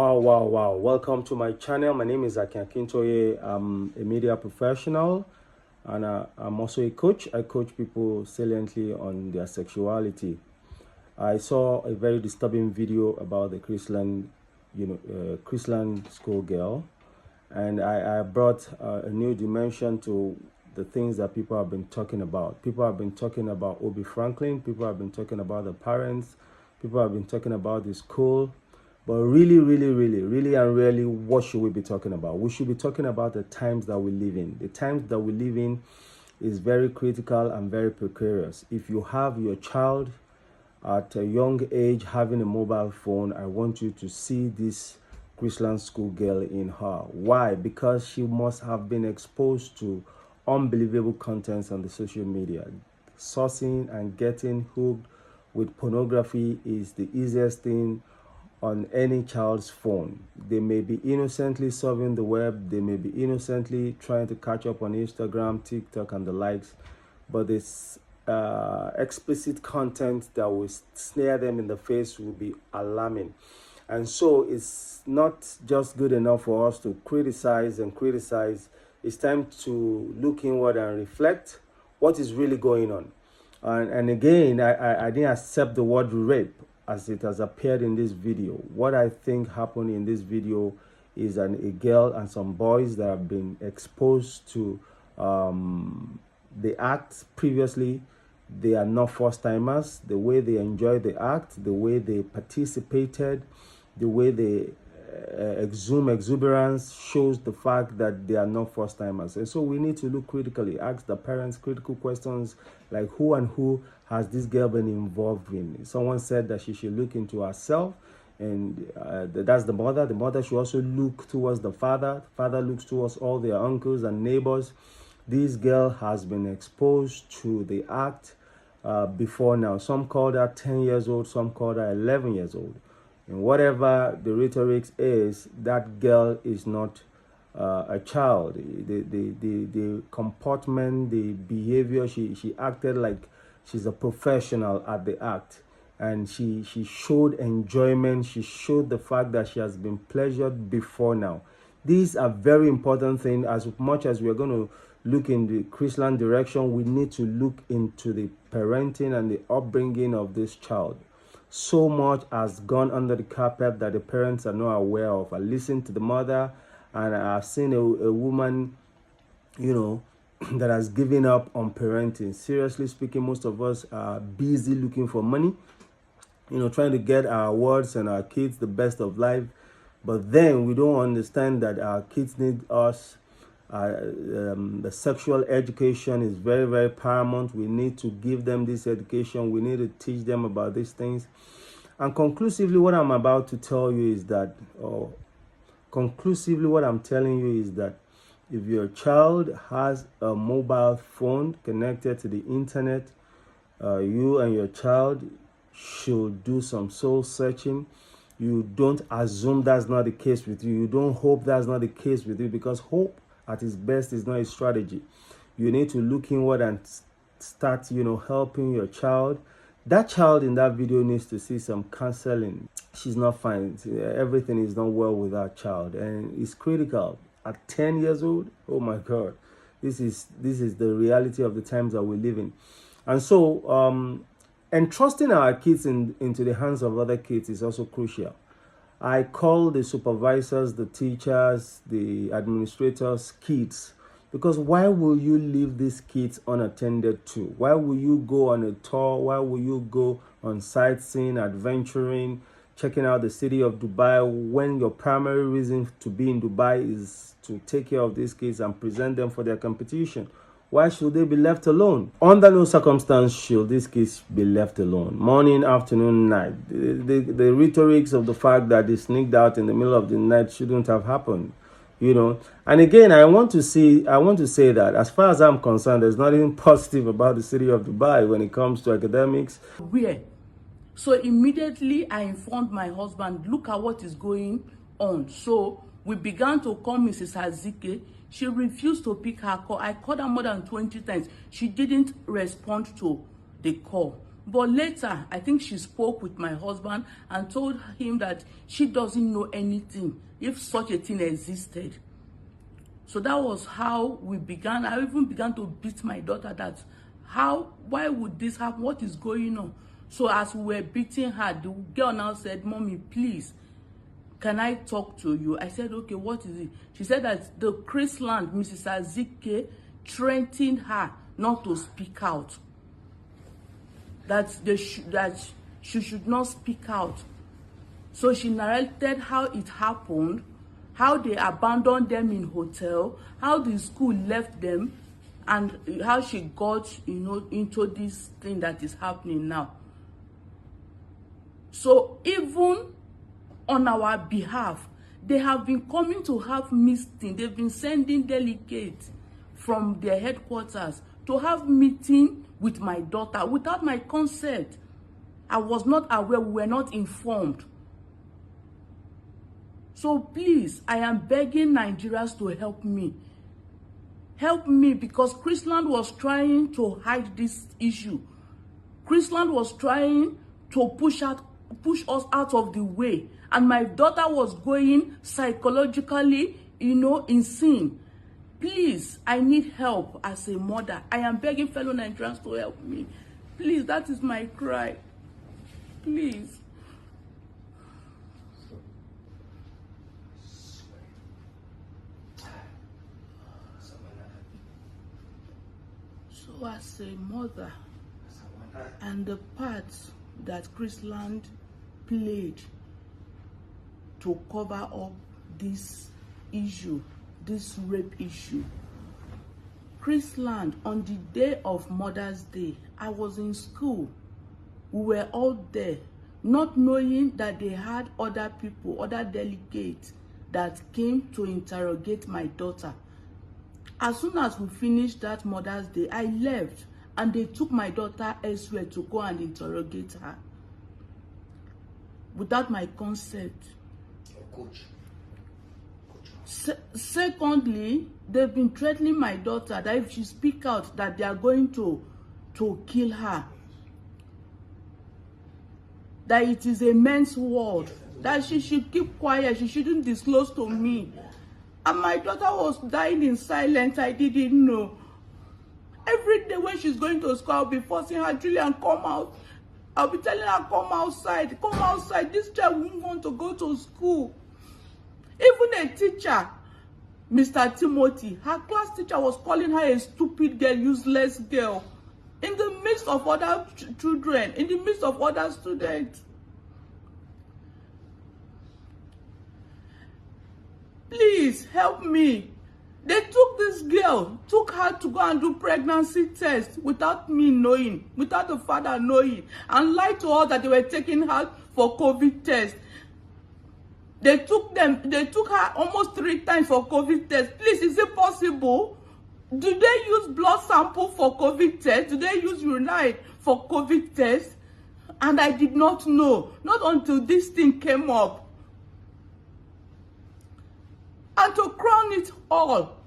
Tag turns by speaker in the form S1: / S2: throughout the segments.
S1: Wow. Welcome to my channel. My name is Akintoye. I'm a media professional and I'm also a coach. I coach people saliently on their sexuality. I saw a very disturbing video about the Chrisland, Chrisland schoolgirl, and I brought a new dimension to the things that people have been talking about. People have been talking about Obi Franklin. People have been talking about the parents. People have been talking about the school. But really, and really, what should we be talking about? We should be talking about the times that we live in. The times that we live in is very critical and very precarious. If you have your child at a young age having a mobile phone, I want you to see this Chrisland schoolgirl in her. Why? Because she must have been exposed to unbelievable contents on the social media. Sourcing and getting hooked with pornography is the easiest thing on any child's phone. They may be innocently surfing the web, they may be innocently trying to catch up on Instagram, TikTok, and the likes, but this explicit content that will snare them in the face will be alarming. And so it's not just good enough for us to criticize. It's time to look inward and reflect what is really going on. And again, I didn't accept the word rape as it has appeared in this video. What I think happened in this video is a girl and some boys that have been exposed to the act previously. They are not first timers. The way they enjoyed the act, the way they participated, the way they exude exuberance shows the fact that they are not first timers. And so we need to look critically, ask the parents critical questions like who and who has this girl been involved in. Someone said that she should look into herself, and that's the mother. The mother should also look towards the father. The father looks towards all their uncles and neighbors. This girl has been exposed to the act before now. Some call her 10 years old, some call her 11 years old. And whatever the rhetoric is, that girl is not a child. The comportment, the behavior, she acted like she's a professional at the act. And she showed enjoyment. She showed the fact that she has been pleasured before now. These are very important things. As much as we're going to look in the Chrisland direction, we need to look into the parenting and the upbringing of this child. So much has gone under the carpet that the parents are not aware of. I listened to the mother, and I've seen a woman, that has given up on parenting. Seriously speaking, most of us are busy looking for money, trying to get our wards and our kids the best of life. But then we don't understand that our kids need us. The sexual education is very, very paramount. We need to give them this education. We need to teach them about these things. And conclusively, what I'm about to tell you is that, what I'm telling you is that if your child has a mobile phone connected to the internet, you and your child should do some soul searching. You don't assume that's not the case with you. You don't hope that's not the case with you, because hope at its best is not a strategy. You need to look inward and start, helping your child. That child in that video needs to see some counseling. She's not fine. Everything is not well with that child, and it's critical. At 10 years old, oh my God, this is the reality of the times that we live in. And so, entrusting our kids into the hands of other kids is also crucial. I call the supervisors, the teachers, the administrators kids, because why will you leave these kids unattended to? Why will you go on a tour? Why will you go on sightseeing, adventuring, checking out the city of Dubai, when your primary reason to be in Dubai is to take care of these kids and present them for their competition? Why should they be left alone? Under no circumstance should these kids be left alone. Morning, afternoon, night. The rhetorics of the fact that they sneaked out in the middle of the night shouldn't have happened, And again, I want to say that as far as I'm concerned, there's nothing positive about the city of Dubai when it comes to academics.
S2: Where? So immediately I informed my husband, look at what is going on. So we began to call Mrs. Hazike. She refused to pick her call. I called her more than 20 times. She didn't respond to the call. But later, I think she spoke with my husband and told him that she doesn't know anything if such a thing existed. So that was how we began. I even began to beat my daughter that why would this happen? What is going on? So as we were beating her, the girl now said, "Mommy, please, can I talk to you?" I said, "Okay, what is it?" She said that the Chrisland, Mrs. Azike, threatened her not to speak out. That she should not speak out. So she narrated how it happened, how they abandoned them in hotel, how the school left them, and how she got, into this thing that is happening now. So even on our behalf, they have been coming to have meeting. They've been sending delegates from their headquarters to have meeting with my daughter without my consent. I was not aware, we were not informed. So please, I am begging Nigerians to help me. Help me, because Chrisland was trying to hide this issue. Chrisland was trying to push us out of the way. And my daughter was going psychologically, insane. Please, I need help as a mother. I am begging fellow Nigerians to help me. Please, that is my cry. Please. So as a mother, and the part that Chrisland played to cover up this issue, this rape issue. Chrisland, on the day of Mother's Day, I was in school. We were all there, not knowing that they had other people, other delegates that came to interrogate my daughter. As soon as we finished that Mother's Day, I left, and they took my daughter elsewhere to go and interrogate her without my consent.
S3: Coach.
S2: Secondly, they've been threatening my daughter that if she speaks out, that they are going to kill her. That it is a men's world. That she should keep quiet. She shouldn't disclose to me. And my daughter was dying in silence. I didn't know. Every day when she's going to school, I'll be forcing her, "Julian, come out." I'll be telling her, "Come outside, come outside. This child won't want to go to school." Even a teacher, Mr. Timothy, her class teacher was calling her a stupid girl, useless girl, in the midst of other children, in the midst of other students. Please help me. They took this girl, took her to go and do pregnancy test without me knowing, without the father knowing, and lied to her that they were taking her for COVID test. They took her almost 3 times for COVID test. Please, is it possible? Do they use blood sample for COVID test? Do they use urine for COVID test? And I did not know, not until this thing came up. And to crown it all,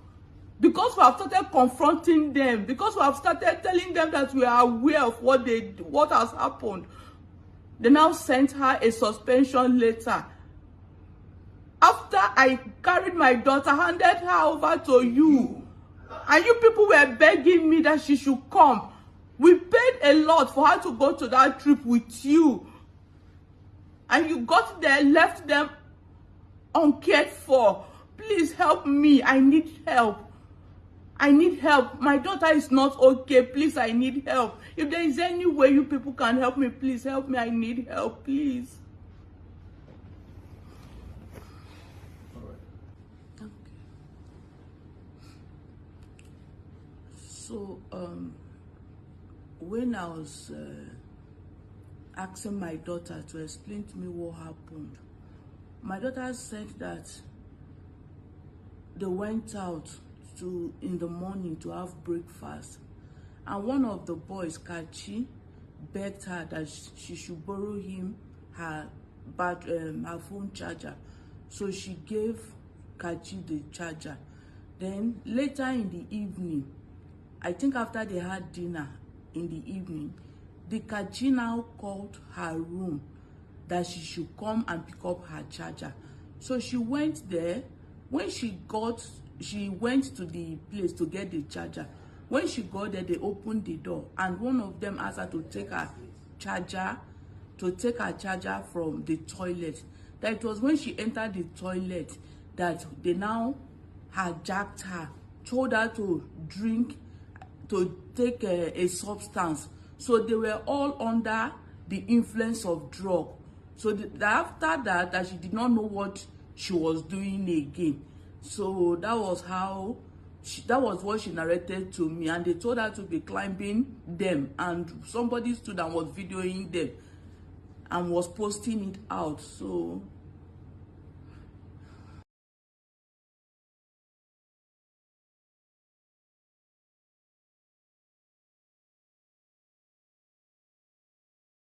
S2: because we have started confronting them, because we have started telling them that we are aware of what has happened, they now sent her a suspension letter. After I carried my daughter, handed her over to you, and you people were begging me that she should come. We paid a lot for her to go to that trip with you. And you got there, left them uncared for. Please help me. I need help. I need help. My daughter is not okay. Please, I need help. If there is any way you people can help me, please help me. I need help, please. Okay. So, when I was asking my daughter to explain to me what happened, my daughter said that they went out in the morning to have breakfast, and one of the boys, Kachi, begged her that she should borrow him her phone charger. So she gave Kachi the charger. Then later in the evening, I think after they had dinner in the evening, the Kachi now called her room that she should come and pick up her charger. So she went there. When she went to the place to get the charger. When she got there, they opened the door, and one of them asked her to take her charger from the toilet. That it was when she entered the toilet that they now hijacked her, told her to drink, to take a substance. So they were all under the influence of drug. So after that she did not know what she was doing again. So that was what she narrated to me, and they told her to be climbing them, and somebody stood and was videoing them and was posting it out. So